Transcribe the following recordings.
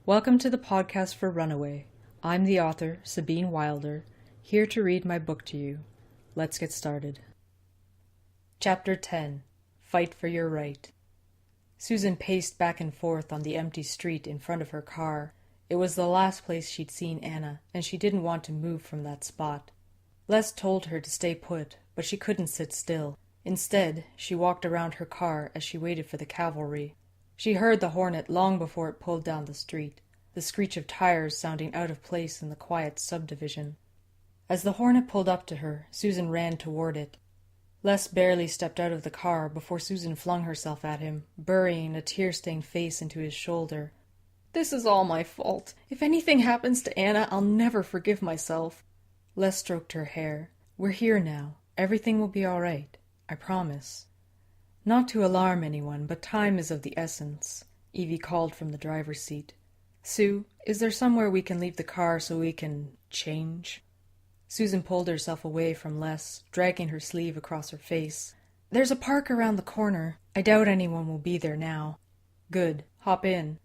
Welcome to the podcast for Runaway. I'm the author, Sabine Wilder, here to read my book to you. Let's get started. Chapter 10. Fight for Your Right. Susan paced back and forth on the empty street in front of her car. It was the last place she'd seen Anna, and she didn't want to move from that spot. Les told her to stay put, but she couldn't sit still. Instead, she walked around her car as she waited for the cavalry. She heard the Hornet long before it pulled down the street, the screech of tires sounding out of place in the quiet subdivision. As the Hornet pulled up to her, Susan ran toward it. Les barely stepped out of the car before Susan flung herself at him, burying a tear-stained face into his shoulder. "This is all my fault. If anything happens to Anna, I'll never forgive myself." Les stroked her hair. "We're here now. Everything will be all right. I promise." "Not to alarm anyone, but time is of the essence," Evie called from the driver's seat. "Sue, is there somewhere we can leave the car so we can change?" Susan pulled herself away from Les, dragging her sleeve across her face. "There's a park around the corner. I doubt anyone will be there now." "Good. Hop in."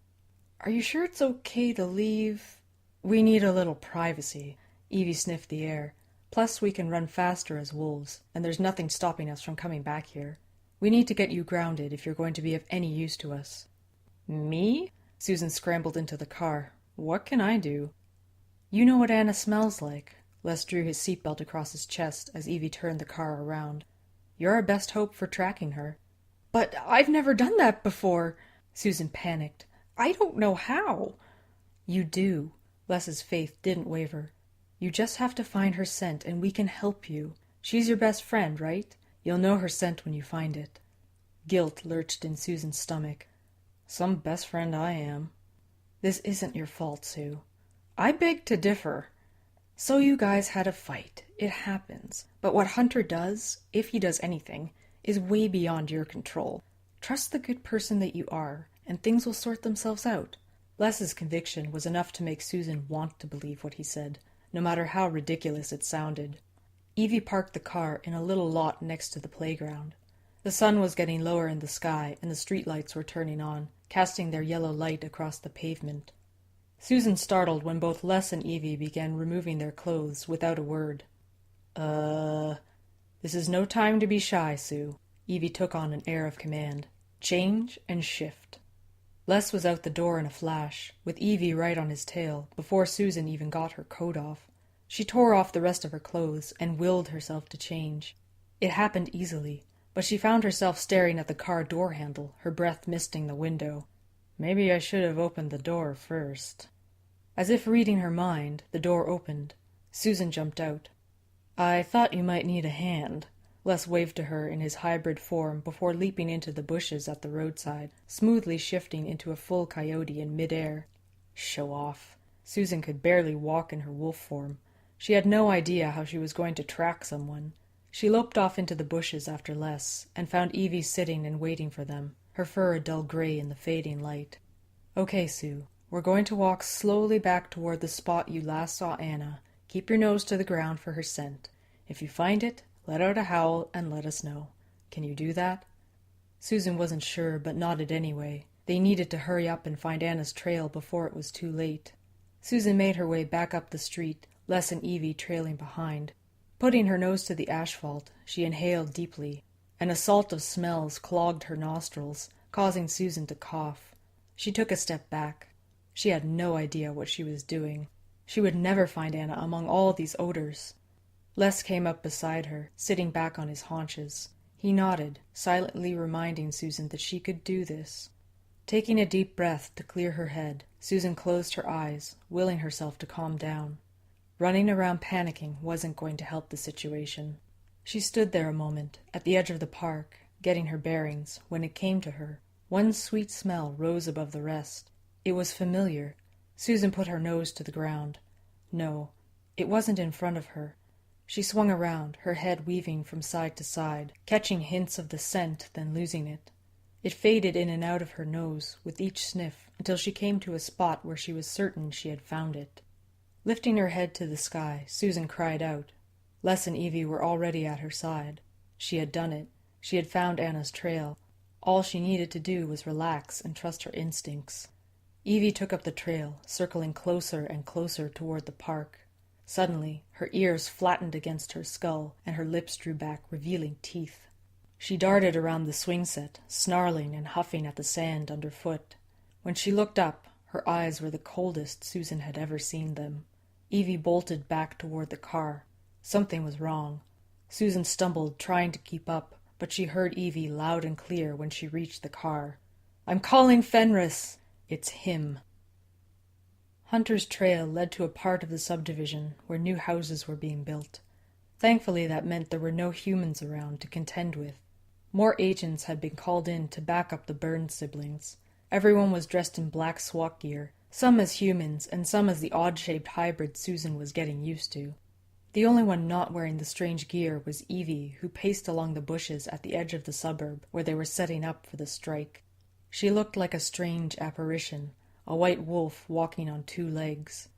"Are you sure it's okay to leave?" "We need a little privacy." Evie sniffed the air. "Plus we can run faster as wolves, and there's nothing stopping us from coming back here. We need to get you grounded if you're going to be of any use to us." "Me?" Susan scrambled into the car. "What can I do?" "You know what Anna smells like." Les drew his seatbelt across his chest as Evie turned the car around. "You're our best hope for tracking her." "But I've never done that before!" Susan panicked. "I don't know how." "You do." Les's faith didn't waver. "You just have to find her scent and we can help you. She's your best friend, right? You'll know her scent when you find it." Guilt lurched in Susan's stomach. "Some best friend I am." "This isn't your fault, Sue." "I beg to differ." "So you guys had a fight. It happens. But what Hunter does, if he does anything, is way beyond your control. Trust the good person that you are, and things will sort themselves out." Les's conviction was enough to make Susan want to believe what he said, no matter how ridiculous it sounded. Evie parked the car in a little lot next to the playground. The sun was getting lower in the sky, and the streetlights were turning on, casting their yellow light across the pavement. Susan startled when both Les and Evie began removing their clothes without a word. This is no time to be shy, Sue." Evie took on an air of command. "Change and shift." Les was out the door in a flash, with Evie right on his tail, before Susan even got her coat off. She tore off the rest of her clothes and willed herself to change. It happened easily, but she found herself staring at the car door handle, her breath misting the window. "Maybe I should have opened the door first." As if reading her mind, the door opened. Susan jumped out. "I thought you might need a hand." Les waved to her in his hybrid form before leaping into the bushes at the roadside, smoothly shifting into a full coyote in midair. Show off. Susan could barely walk in her wolf form. She had no idea how she was going to track someone. She loped off into the bushes after Les, and found Evie sitting and waiting for them, her fur a dull gray in the fading light. "Okay, Sue, we're going to walk slowly back toward the spot you last saw Anna. Keep your nose to the ground for her scent. If you find it, let out a howl and let us know. Can you do that?" Susan wasn't sure, but nodded anyway. They needed to hurry up and find Anna's trail before it was too late. Susan made her way back up the street, Les and Evie trailing behind. Putting her nose to the asphalt, she inhaled deeply. An assault of smells clogged her nostrils, causing Susan to cough. She took a step back. She had no idea what she was doing. She would never find Anna among all these odors. Les came up beside her, sitting back on his haunches. He nodded, silently reminding Susan that she could do this. Taking a deep breath to clear her head, Susan closed her eyes, willing herself to calm down. Running around panicking wasn't going to help the situation. She stood there a moment, at the edge of the park, getting her bearings, when it came to her. One sweet smell rose above the rest. It was familiar. Susan put her nose to the ground. No, it wasn't in front of her. She swung around, her head weaving from side to side, catching hints of the scent, then losing it. It faded in and out of her nose with each sniff until she came to a spot where she was certain she had found it. Lifting her head to the sky, Susan cried out. Les and Evie were already at her side. She had done it. She had found Anna's trail. All she needed to do was relax and trust her instincts. Evie took up the trail, circling closer and closer toward the park. Suddenly, her ears flattened against her skull, and her lips drew back, revealing teeth. She darted around the swing set, snarling and huffing at the sand underfoot. When she looked up, her eyes were the coldest Susan had ever seen them. Evie bolted back toward the car. Something was wrong. Susan stumbled, trying to keep up, but she heard Evie loud and clear when she reached the car. "I'm calling Fenris! It's him." Hunter's trail led to a part of the subdivision where new houses were being built. Thankfully, that meant there were no humans around to contend with. More agents had been called in to back up the Burns siblings. Everyone was dressed in black SWAT gear, some as humans and some as the odd-shaped hybrid Susan was getting used to. The only one not wearing the strange gear was Evie, who paced along the bushes at the edge of the suburb where they were setting up for the strike. She looked like a strange apparition, a white wolf walking on two legs.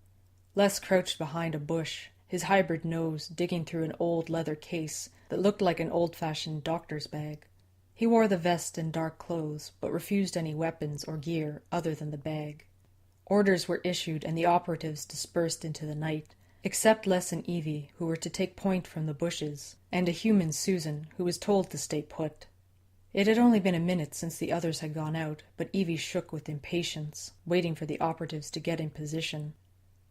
Les crouched behind a bush, his hybrid nose digging through an old leather case that looked like an old-fashioned doctor's bag. He wore the vest and dark clothes, but refused any weapons or gear other than the bag. Orders were issued and the operatives dispersed into the night, except Les and Evie, who were to take point from the bushes, and a human Susan, who was told to stay put. It had only been a minute since the others had gone out, but Evie shook with impatience, waiting for the operatives to get in position.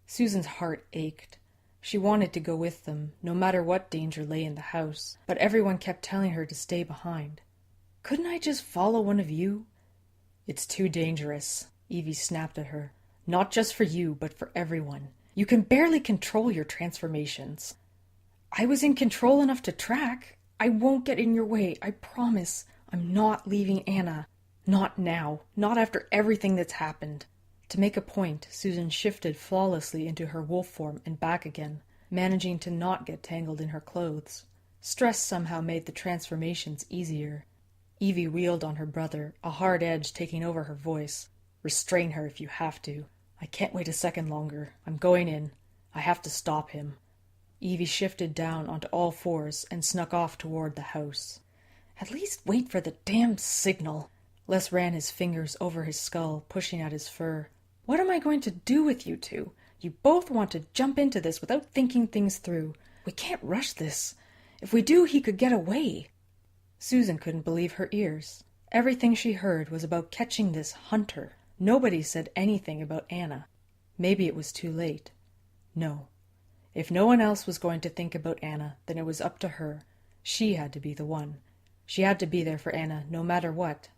Susan's heart ached. She wanted to go with them, no matter what danger lay in the house, but everyone kept telling her to stay behind. "Couldn't I just follow one of you?" "It's too dangerous," Evie snapped at her. "Not just for you, but for everyone. You can barely control your transformations." "I was in control enough to track. I won't get in your way, I promise. I'm not leaving Anna. Not now. Not after everything that's happened." To make a point, Susan shifted flawlessly into her wolf form and back again, managing to not get tangled in her clothes. Stress somehow made the transformations easier. Evie wheeled on her brother, a hard edge taking over her voice. "Restrain her if you have to. I can't wait a second longer. I'm going in. I have to stop him." Evie shifted down onto all fours and snuck off toward the house. "At least wait for the damn signal." Les ran his fingers over his skull, pushing at his fur. "What am I going to do with you two? You both want to jump into this without thinking things through. We can't rush this. If we do, he could get away." Susan couldn't believe her ears. Everything she heard was about catching this Hunter. Nobody said anything about Anna. Maybe it was too late. No. If no one else was going to think about Anna, then it was up to her. She had to be the one. She had to be there for Anna, no matter what.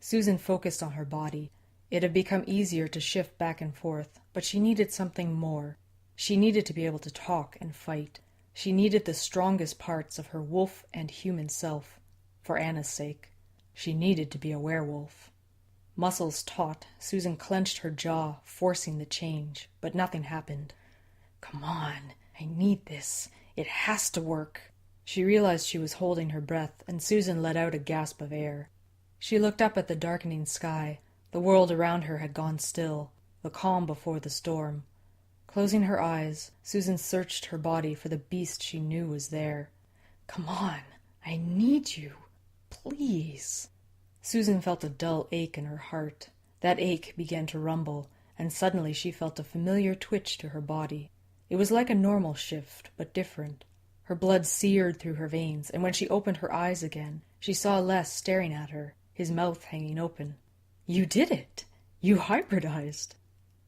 Susan focused on her body. It had become easier to shift back and forth, but she needed something more. She needed to be able to talk and fight. She needed the strongest parts of her wolf and human self. For Anna's sake. She needed to be a werewolf. Muscles taut, Susan clenched her jaw, forcing the change, but nothing happened. "Come on, I need this. It has to work." She realized she was holding her breath, and Susan let out a gasp of air. She looked up at the darkening sky. The world around her had gone still, the calm before the storm. Closing her eyes, Susan searched her body for the beast she knew was there. "Come on, I need you. Please." Susan felt a dull ache in her heart. That ache began to rumble, and suddenly she felt a familiar twitch to her body. It was like a normal shift, but different. Her blood seared through her veins, and when she opened her eyes again, she saw Les staring at her, his mouth hanging open. "You did it! You hybridized!"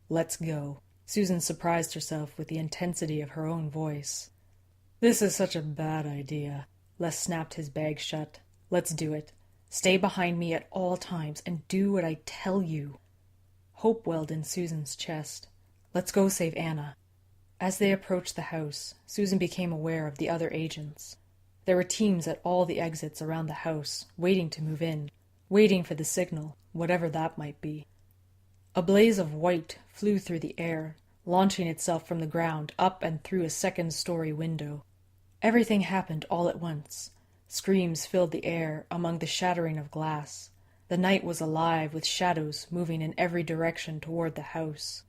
"Let's go." Susan surprised herself with the intensity of her own voice. "This is such a bad idea." Les snapped his bag shut. "Let's do it. Stay behind me at all times and do what I tell you." Hope welled in Susan's chest. "Let's go save Anna." As they approached the house, Susan became aware of the other agents. There were teams at all the exits around the house, waiting to move in, waiting for the signal, whatever that might be. A blaze of white flew through the air, launching itself from the ground up and through a second-story window. Everything happened all at once. Screams filled the air among the shattering of glass. The night was alive with shadows moving in every direction toward the house.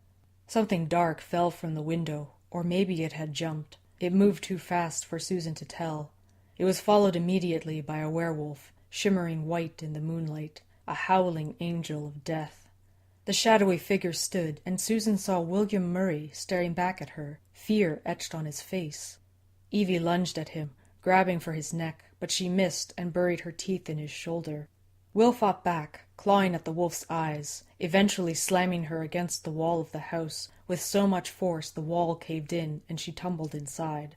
Something dark fell from the window, or maybe it had jumped. It moved too fast for Susan to tell. It was followed immediately by a werewolf, shimmering white in the moonlight, a howling angel of death. The shadowy figure stood, and Susan saw William Murray staring back at her, fear etched on his face. Evie lunged at him, grabbing for his neck, but she missed and buried her teeth in his shoulder. Will fought back, clawing at the wolf's eyes, eventually slamming her against the wall of the house with so much force the wall caved in and she tumbled inside.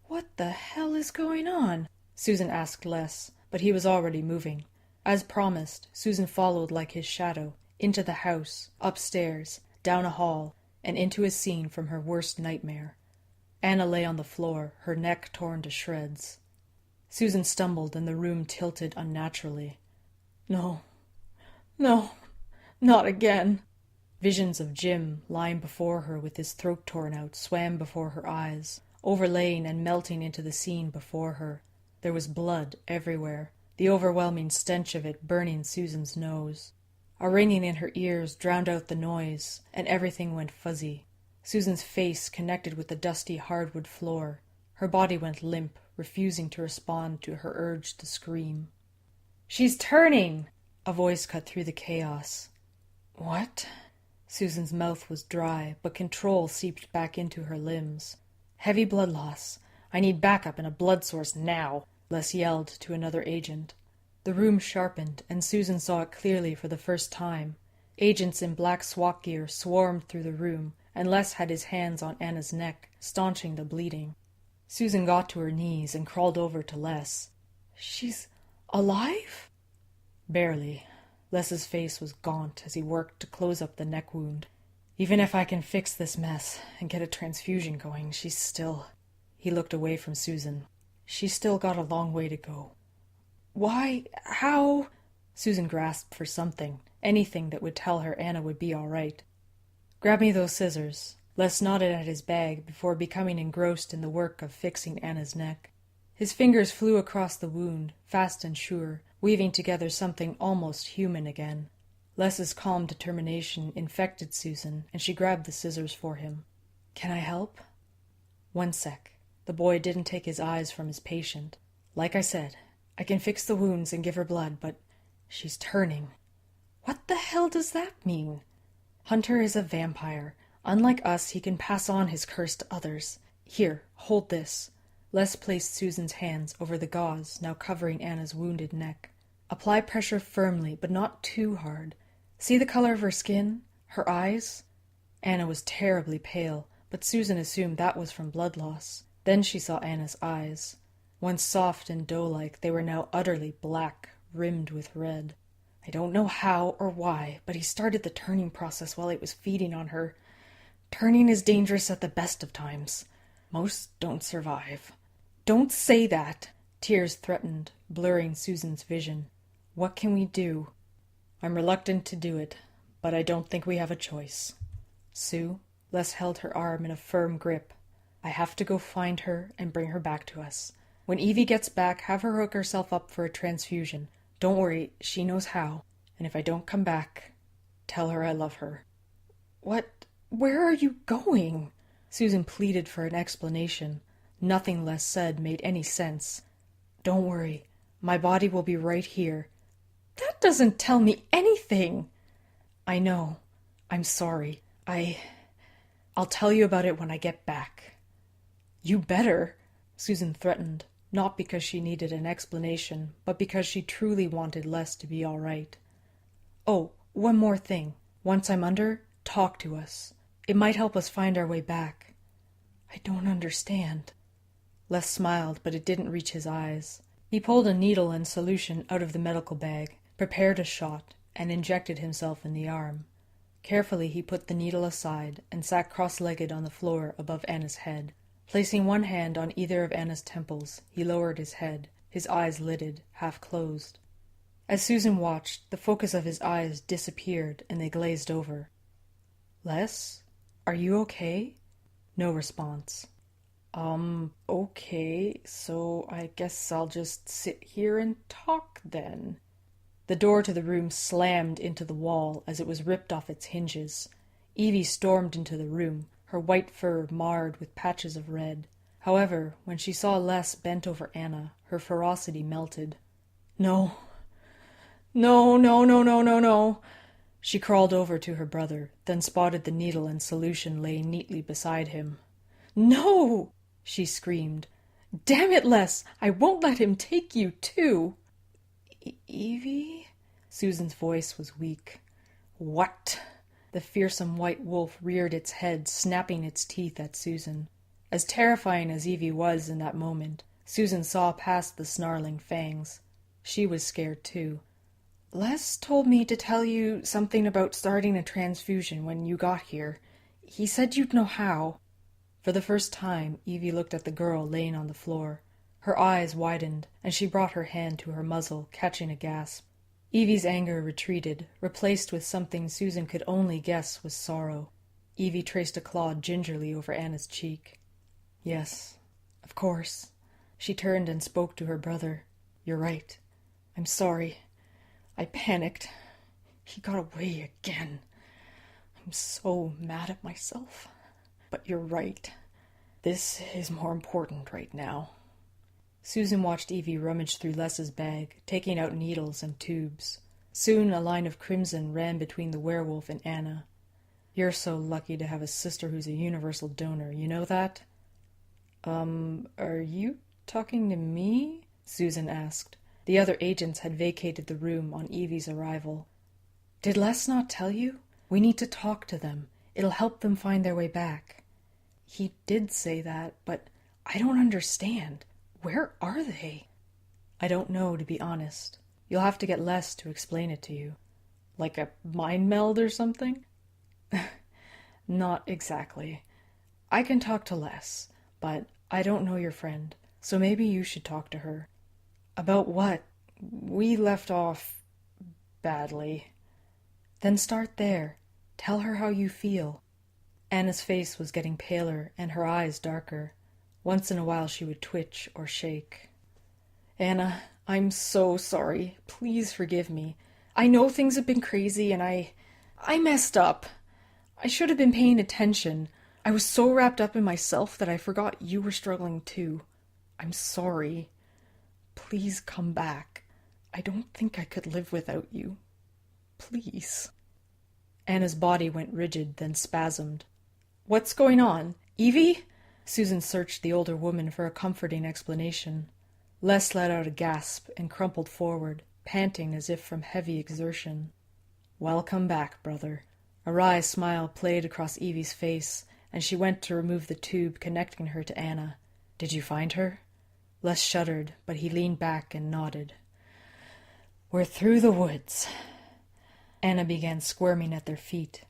"What the hell is going on?" Susan asked Les, but he was already moving. As promised, Susan followed like his shadow, into the house, upstairs, down a hall, and into a scene from her worst nightmare. Anna lay on the floor, her neck torn to shreds. Susan stumbled and the room tilted unnaturally. No, not again. Visions of Jim, lying before her with his throat torn out, swam before her eyes, overlaying and melting into the scene before her. There was blood everywhere, the overwhelming stench of it burning Susan's nose. A ringing in her ears drowned out the noise, and everything went fuzzy. Susan's face connected with the dusty hardwood floor. Her body went limp, refusing to respond to her urge to scream. "She's turning!" A voice cut through the chaos. "What?" Susan's mouth was dry, but control seeped back into her limbs. "Heavy blood loss. I need backup and a blood source now," Les yelled to another agent. The room sharpened, and Susan saw it clearly for the first time. Agents in black SWAT gear swarmed through the room, and Les had his hands on Anna's neck, staunching the bleeding. Susan got to her knees and crawled over to Les. "She's alive?" "Barely." Les's face was gaunt as he worked to close up the neck wound. "Even if I can fix this mess and get a transfusion going, she's still..." He looked away from Susan. "She's still got a long way to go." "Why? How?" Susan grasped for something, anything that would tell her Anna would be all right. "Grab me those scissors." Les nodded at his bag before becoming engrossed in the work of fixing Anna's neck. His fingers flew across the wound, fast and sure, weaving together something almost human again. Les's calm determination infected Susan, and she grabbed the scissors for him. "Can I help?" "One sec." The boy didn't take his eyes from his patient. "Like I said, I can fix the wounds and give her blood, but she's turning." "What the hell does that mean?" "Hunter is a vampire. Unlike us, he can pass on his curse to others. Here, hold this." Les placed Susan's hands over the gauze now covering Anna's wounded neck. "Apply pressure firmly, but not too hard. See the color of her skin? Her eyes?" Anna was terribly pale, but Susan assumed that was from blood loss. Then she saw Anna's eyes. Once soft and doe-like, they were now utterly black, rimmed with red. "I don't know how or why, but he started the turning process while it was feeding on her. Turning is dangerous at the best of times. Most don't survive." "Don't say that!" Tears threatened, blurring Susan's vision. "What can we do?" "I'm reluctant to do it, but I don't think we have a choice." "Sue," Les held her arm in a firm grip. "I have to go find her and bring her back to us. When Evie gets back, have her hook herself up for a transfusion. Don't worry, she knows how. And if I don't come back, tell her I love her." "What? Where are you going?" Susan pleaded for an explanation. Nothing Les said made any sense. "Don't worry, my body will be right here." "That doesn't tell me anything." "I know. I'm sorry. I'll tell you about it when I get back." "You better," Susan threatened, not because she needed an explanation, but because she truly wanted Les to be all right. "Oh, one more thing. Once I'm under, talk to us. It might help us find our way back." "I don't understand." Les smiled, but it didn't reach his eyes. He pulled a needle and solution out of the medical bag, prepared a shot, and injected himself in the arm. Carefully he put the needle aside and sat cross-legged on the floor above Anna's head. Placing one hand on either of Anna's temples, he lowered his head, his eyes lidded, half closed. As Susan watched, the focus of his eyes disappeared and they glazed over. "Les, are you okay?" No response. Okay, so I guess I'll just sit here and talk then." The door to the room slammed into the wall as it was ripped off its hinges. Evie stormed into the room, her white fur marred with patches of red. However, when she saw Les bent over Anna, her ferocity melted. No. She crawled over to her brother, then spotted the needle and solution laying neatly beside him. "No!" she screamed. "Damn it, Les! I won't let him take you, too!" "Evie?" Susan's voice was weak. "What?" The fearsome white wolf reared its head, snapping its teeth at Susan. As terrifying as Evie was in that moment, Susan saw past the snarling fangs. She was scared, too. "Les told me to tell you something about starting a transfusion when you got here. He said you'd know how." For the first time, Evie looked at the girl laying on the floor. Her eyes widened, and she brought her hand to her muzzle, catching a gasp. Evie's anger retreated, replaced with something Susan could only guess was sorrow. Evie traced a claw gingerly over Anna's cheek. "Yes, of course." She turned and spoke to her brother. "You're right. I'm sorry. I panicked. He got away again. I'm so mad at myself. But you're right. This is more important right now." Susan watched Evie rummage through Les's bag, taking out needles and tubes. Soon a line of crimson ran between the werewolf and Anna. "You're so lucky to have a sister who's a universal donor, you know that?" Are you talking to me?" Susan asked. The other agents had vacated the room on Evie's arrival. "Did Les not tell you? We need to talk to them. It'll help them find their way back." "He did say that, but I don't understand. Where are they?" "I don't know, to be honest. You'll have to get Les to explain it to you." "Like a mind meld or something?" "Not exactly. I can talk to Les, but I don't know your friend, so maybe you should talk to her." "About what? We left off badly." "Then start there. Tell her how you feel." Anna's face was getting paler and her eyes darker. Once in a while she would twitch or shake. "Anna, I'm so sorry. Please forgive me. I know things have been crazy and I messed up. I should have been paying attention. I was so wrapped up in myself that I forgot you were struggling too. I'm sorry. Please come back. I don't think I could live without you. Please." Anna's body went rigid, then spasmed. "What's going on? Evie?" Susan searched the older woman for a comforting explanation. Les let out a gasp and crumpled forward, panting as if from heavy exertion. "Welcome back, brother." A wry smile played across Evie's face, and she went to remove the tube connecting her to Anna. "Did you find her?" Les shuddered, but he leaned back and nodded. "We're through the woods." Anna began squirming at their feet.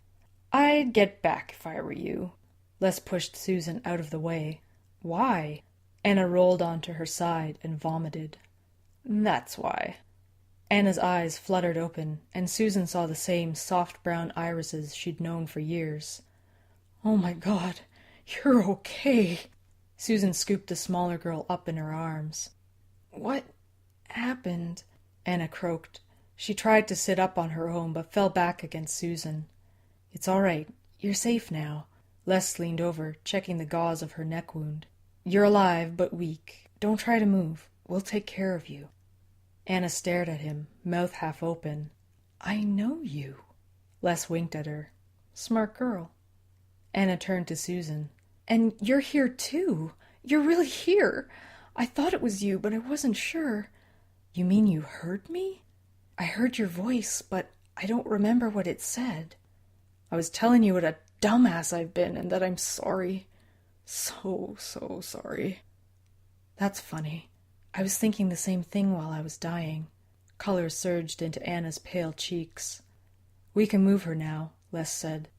"I'd get back if I were you." Les pushed Susan out of the way. "Why?" Anna rolled onto her side and vomited. "That's why." Anna's eyes fluttered open, and Susan saw the same soft brown irises she'd known for years. "Oh my God, you're okay." Susan scooped the smaller girl up in her arms. "What happened?" Anna croaked. She tried to sit up on her own, but fell back against Susan. "It's all right. You're safe now." Les leaned over, checking the gauze of her neck wound. "You're alive, but weak. Don't try to move. We'll take care of you." Anna stared at him, mouth half open. "I know you." Les winked at her. "Smart girl." Anna turned to Susan. "And you're here too. You're really here. I thought it was you, but I wasn't sure." "You mean you heard me?" "I heard your voice, but I don't remember what it said." "I was telling you what a dumbass I've been and that I'm sorry. So sorry." "That's funny. I was thinking the same thing while I was dying." Color surged into Anna's pale cheeks. "We can move her now," Les said.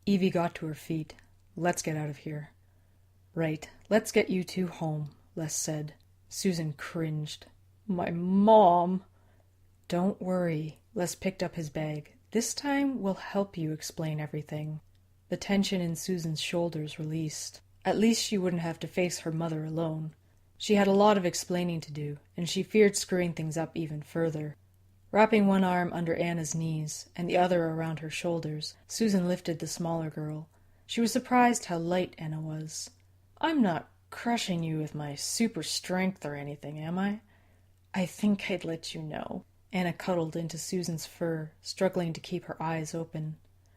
Evie got to her feet. "Let's get out of here." "Right. Let's get you two home," Les said. Susan cringed. "My mom." "Don't worry." Les picked up his bag. "This time we'll help you explain everything." The tension in Susan's shoulders released. At least she wouldn't have to face her mother alone. She had a lot of explaining to do, and she feared screwing things up even further. Wrapping one arm under Anna's knees and the other around her shoulders, Susan lifted the smaller girl. She was surprised how light Anna was. "I'm not crushing you with my super strength or anything, am I?" "I think I'd let you know." Anna cuddled into Susan's fur, struggling to keep her eyes open.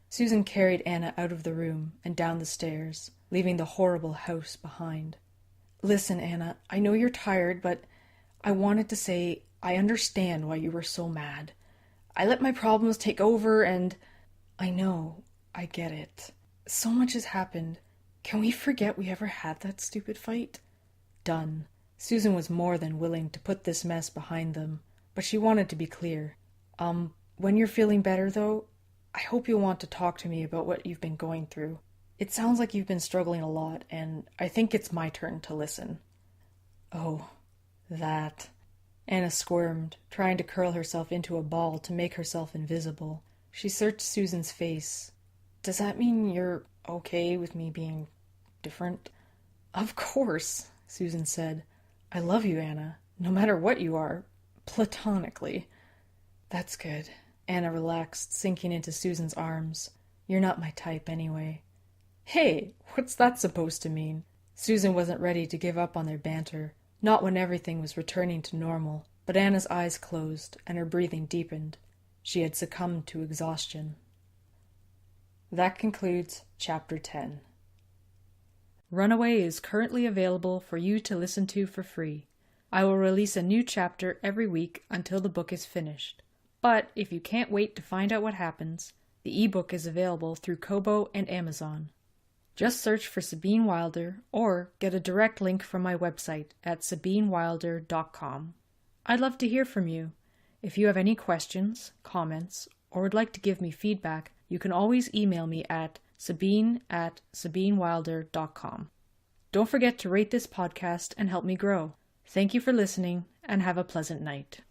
Susan carried Anna out of the room and down the stairs, leaving the horrible house behind. "Listen, Anna, I know you're tired, but I wanted to say I understand why you were so mad. I let my problems take over and I know, I get it. So much has happened. Can we forget we ever had that stupid fight?" Done. Susan was more than willing to put this mess behind them, but she wanted to be clear. When you're feeling better, though, I hope you'll want to talk to me about what you've been going through. It sounds like you've been struggling a lot, and I think it's my turn to listen." "Oh, that." Anna squirmed, trying to curl herself into a ball to make herself invisible. She searched Susan's face. "Does that mean you're okay with me being different?" "Of course," Susan said. "I love you, Anna, no matter what you are, platonically." "That's good." Anna relaxed, sinking into Susan's arms. "You're not my type, anyway." "Hey, what's that supposed to mean?" Susan wasn't ready to give up on their banter, not when everything was returning to normal, but Anna's eyes closed and her breathing deepened. She had succumbed to exhaustion. That concludes Chapter 10. Runaway is currently available for you to listen to for free. I will release a new chapter every week until the book is finished. But if you can't wait to find out what happens, the ebook is available through Kobo and Amazon. Just search for Sabine Wilder or get a direct link from my website at sabinewilder.com. I'd love to hear from you. If you have any questions, comments, or would like to give me feedback, you can always email me at sabine@sabinewilder.com. Don't forget to rate this podcast and help me grow. Thank you for listening, and have a pleasant night.